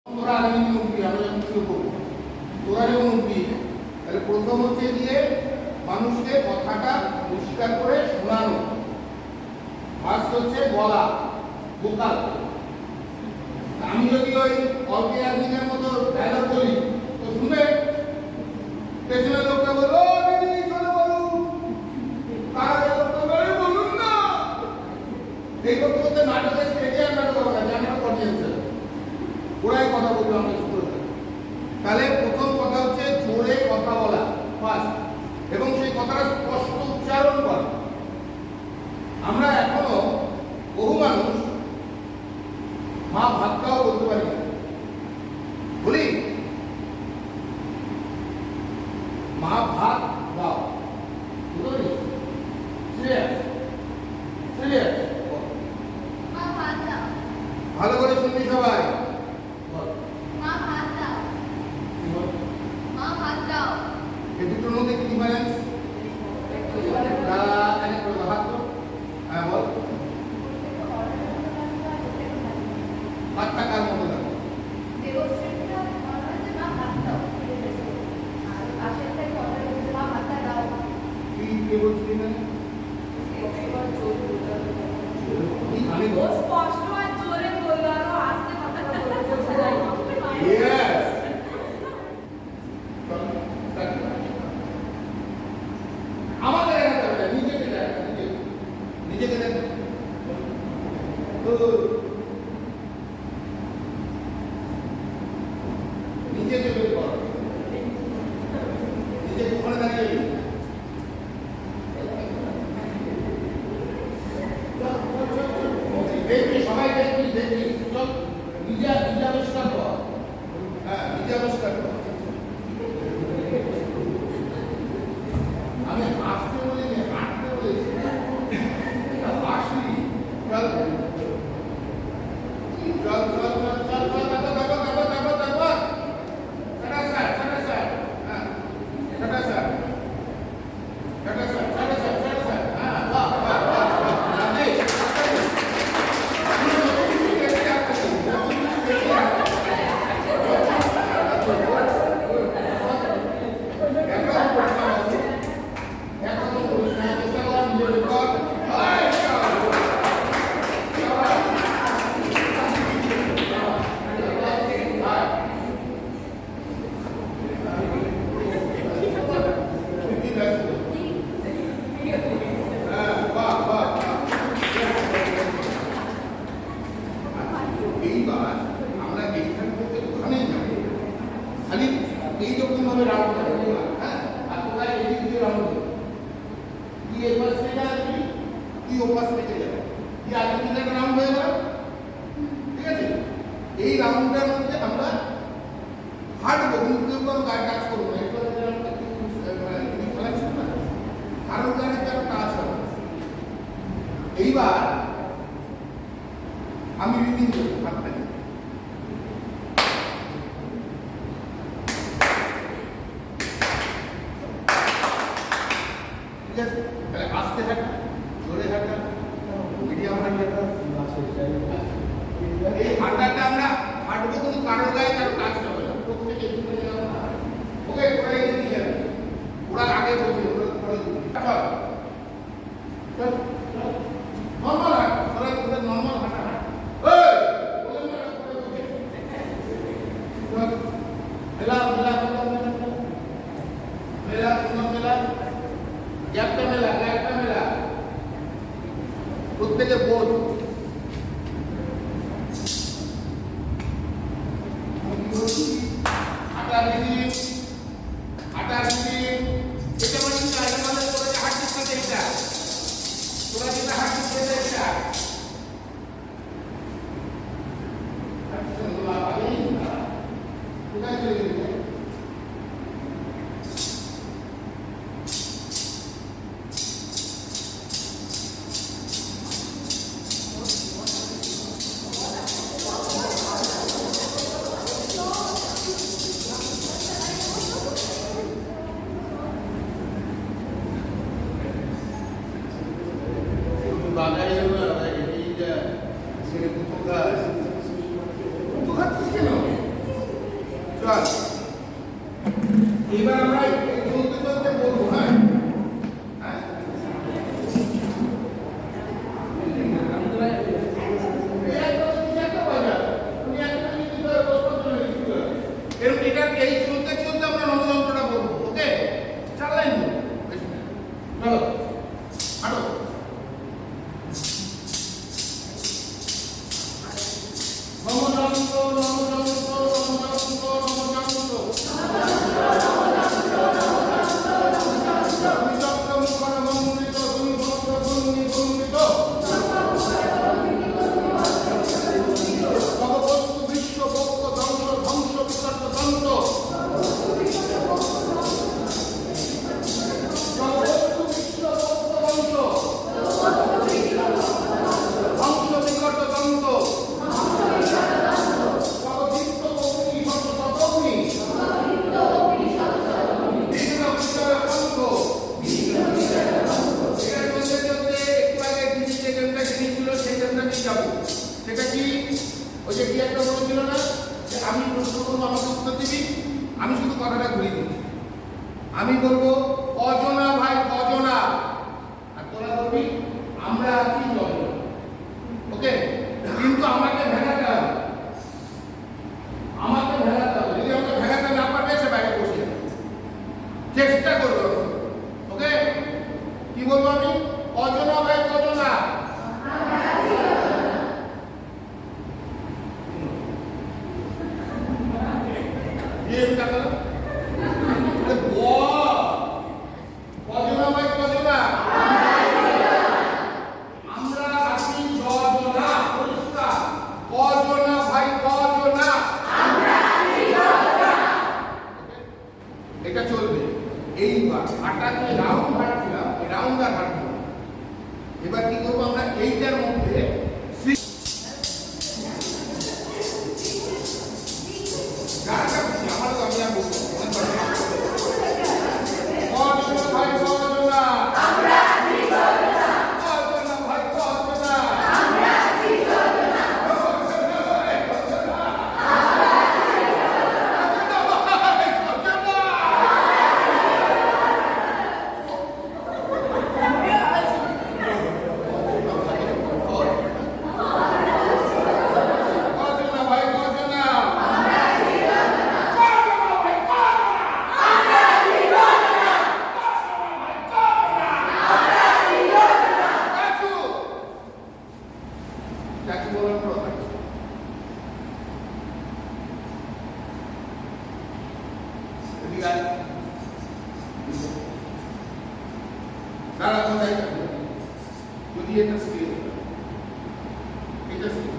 তোরা রাজনীতি মন্ত্রী, আমরা যখন শুরু করবো তোরা যখন মন্ত্রী, তাহলে প্রথম হচ্ছে গিয়ে মানুষকে কথাটা পরিষ্কার করে শোনানো। ফার্স্ট হচ্ছে বলা, ভোকাল। আমি যদি ওই অল্পে একদিনের মতো ডায়লগ বলি তো শুনবে, পেছনের লোকটা বলবো দিদি চলে বলুন, তার লোকটা বলে বলুন না। এই করতে করতে নাটকের স্টেজে নাটক হবে, জানা অডিয়েন্স ওরাই কথা বলবো, আমরা শুরু করি। তাহলে প্রথম কথা হচ্ছে জোরে কথা বলা ফার্স্ট, এবং সেই কথাটা স্পষ্ট উচ্চারণ করা। আমরা এখনো বহু মানুষ মা ভাত খাও বলতে পারি না, বলি মা ভাত দাও, ভালো করে শুনবি সবাই। এই দুটোর মধ্যে কি ডিফারেন্স? হ্যাঁ বল, ভাত টাকার মধ্যে দাও। কি কে বলছিলি না? আমি স্পষ্ট আর জোরে বললো, আরো আস্তে কথাটা বলে বোঝা যায় না। Yes. আমাকে দেখাতে হবে, নিজেকে দেখা, নিজেকে দেখা। নিজেকে বের করো, নিজেকে ওখানে দাঁড়িয়ে দেখবি, সবাই দেখবি, দেখবি চল নিজে নিজে আবিষ্কার কর। হ্যাঁ, নিজে আবিষ্কার কর। আমি আসতে বলিনি, হাঁটতে বলেছি। আসলি চল চল চল চল চল চল, তারপর তারপর তারপর তারপর টাটা স্যার, টাটা স্যার, হ্যাঁ tata sir, tata sir, tata sir, tata sir, হ্যাঁ বাহ বাহ বাহ এইবার আমরা এইখান থেকে ওখানেই যাবো, খালি এইরকম ভাবে রাউন্ড করবো। হ্যাঁ, আর কোথায় এদিক দিয়ে রাউন্ড করবো, তুই এই পাশ থেকে আসবি, তুই ও পাশ থেকে যাবি, তুই আগে দিকে রাউন্ড হয়ে গেল। ঠিক আছে, এই রাউন্ডটার মধ্যে আমরা হাঁটবো, কিন্তু কেউ কোনো গায়ে টাচ করবো না। একটু খেলা ছিল না, কারোর গায়ে কারো টাচ হবে। এইবার আমি রিডিং করবো হাতটা নিয়ে। ঠিক আছে, তাহলে আস্তে হাঁটা, জোরে হাঁটা, মিডিয়াম হাঁটা। এই হাঁটাটা আমরা হাঁটবো, কিন্তু কারোর গায়ে কারো টাচ হবে না। প্রত্যেকে ওকে ওরা এগিয়ে যাবে, ওরা আগে বলবে, ওরা পরে চল চল চল, নর্মাল হাঁট, ওরা ওদের নর্মাল হাঁটা হাঁট। মেলা মেলা মেলা মেলা মেলা মেলা, একটা মেলা, একটা মেলা, প্রত্যেকে বোঝ। হাঁটা দিদি, হাঁটা দিদি, এটা মানে কি? আগে বলে তোরা যে হাঁটছিস না, এটা তোরা যেটা হাঁটছিস এটা কোথায় চলে গেছে? চলো হাঁটো। নমযন্ত্র নমযন্ত্র নমযন্ত্র নমযন্ত্র বিচক্র মুখর মন্ডিত দুর্ভক্ত বন্দি বন্দিত সর্ববস্তু বিশ্ব ভক্ত ধ্বংস ধ্বংস বিকট ধ্বংস সর্ববস্তু বিশ্ব ভক্ত ধ্বংস ধ্বংস বিকট ধ্বংস সর্বদীপ্ত অগ্নি শতশতগ্নি বিঘ্ন বিচয় বন্ধ। এটার মধ্যে চলতে একটু আগে দিদি যে গেমটা কিনেছিল সেই গেমটাকেই যাবো। সেটা কি ওই যে কি একটা বলেছিল না যে আমি প্রশ্ন করবো আমাকে উত্তর দিবি, আমি শুধু কথাটা ঘুরিয়ে দিচ্ছি। আমি বলবো কজনা ভাই কজনা, আর তোরা বলবি আমরা আছি যজন। ওকে, কিন্তু আমাকে ভেঙাতে হবে, আমাকে ভেঙাতে হবে। যদি আমাকে ভেঙাতে না পারবে সে বাইরে বসে যাবে। চেষ্টা করবো। ওকে, কি বলবো আমি? কজনা ভাই কজনা। কজনা ভাই কজনা। আমরা আছি যজনা। পরিষ্কার। কজনা ভাই কজনা। এটা চলবে। এইবার হাঁটাকে রাউন্ড হাঁটছিলাম, রাউন্ড আর হাঁটবো। এবার কি করবো আমরা? এইটার মধ্যে আমার তো আমি আর বলবো কজনা ভাই কজনা। কজনা ভাই কজনা। কজনা ভাই কজনা। চাচু চাচু বলার পর এদিকে আয়। দাঁড়া কোথায় যাবে? যদি এটা স্কেল, এটা স্কেল,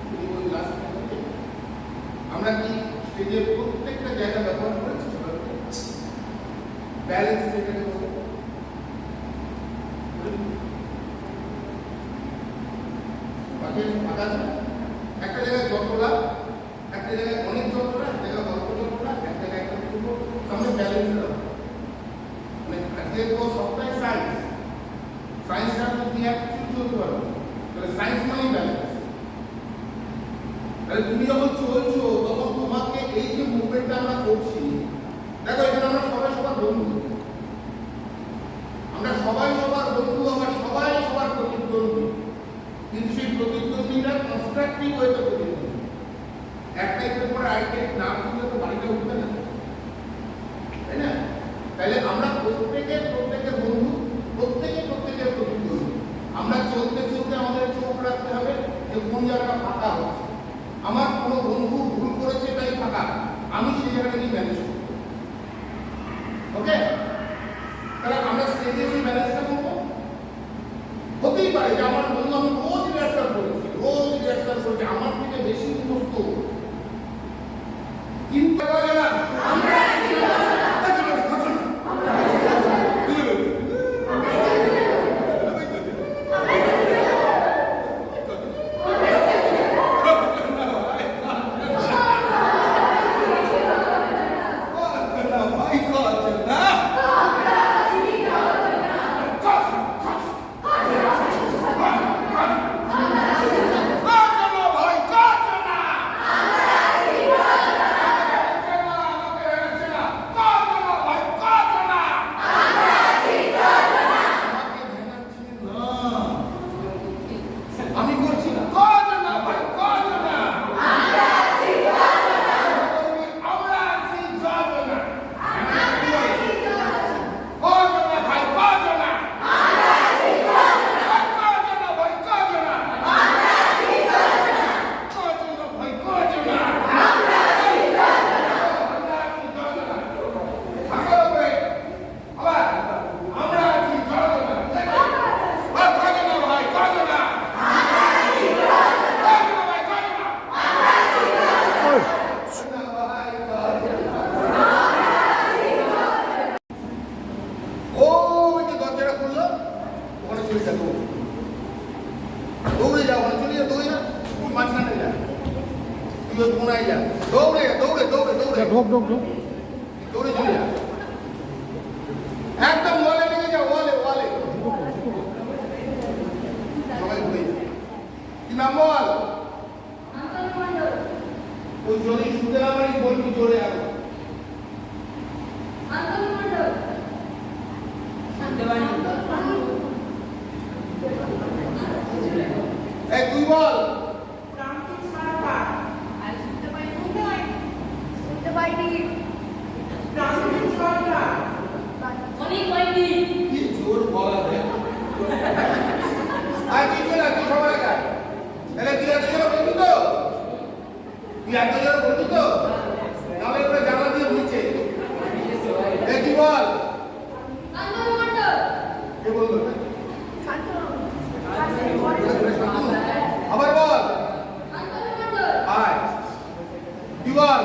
যদি ওই লাস্ট আমরা কি স্টেজের প্রত্যেকটা জায়গা ব্যবহার করেছি? ব্যালেন্স যেটাকে বলে ফাঁকা আছে। একটা জায়গায় যতটা, একটা জায়গায় অনেক যতটা, একটা জায়গায় অল্প যতটা, এক জায়গায় একটা করব, আমরা ব্যালেন্স রাখবো। মানে আজকে তো সবটাই সায়েন্স, সায়েন্সটা যদি একটু চলতে পারো তাহলে সায়েন্স মানেই ব্যালেন্স। তাহলে তুমি যখন চলছো তখন তোমাকে এই যে মুভমেন্টটা আমরা করছি, দেখো এখানে আমরা সবাই সবার বন্ধু, আমরা সবাই সবার বন্ধু, আমরা সবাই সবার প্রতিদ্বন্দ্বী, কিন্তু সেই প্রতিদ্বন্দ্বীরা কনস্ট্রাকটিভ ওয়েতে প্রতিদ্বন্দ্বী। একটা একটু পরে আরেকটা না বুঝলে তো বাড়িটা উঠবে না, তাই না? তাহলে আমরা প্রত্যেকের বন্ধু, প্রত্যেকের প্রতিদ্বন্দ্বী। আমরা চলতে চলতে আমাদের চোখ রাখতে হবে যে কোন জায়গাটা ফাঁকা হচ্ছে। আমার কোনো বন্ধু ভুল করেছে তাই ফাঁকা, আমি সেই জায়গাটাকে ম্যানেজ করব। ওকে, তাহলে আমরা স্টেজে সেই ব্যালেন্সটা করবো। হতেই পারে যে আমার বন্ধু, আমি রোজ রিহার্সাল করেছি, আমার থেকে বেশি মুখস্থ, কিন্তু কোনায় যা, দৌড়ে দৌড়ে দৌড়ে দৌড়ে ঢোক ঢোক ঢোক দৌড়ে চলে যা, একদম ওয়ালে লেগে যা, ওয়ালে ওয়ালে সবাই ঘুরে যা। কি নাম বল? ওই যদি শুনতে না পারি বলবি জোরে আরো। এই তুই বল। কি জোর বলা রে। আর কিছু না, তুই সবাই গায়। তাহলে তুই এত জোরে বলবি তো? তুই এত জোরে বলবি তো? নাহলে এবার জানলা দিয়ে বুঝছে। এই কি বল? কে বললো? আবার বল। আয়। কি বল?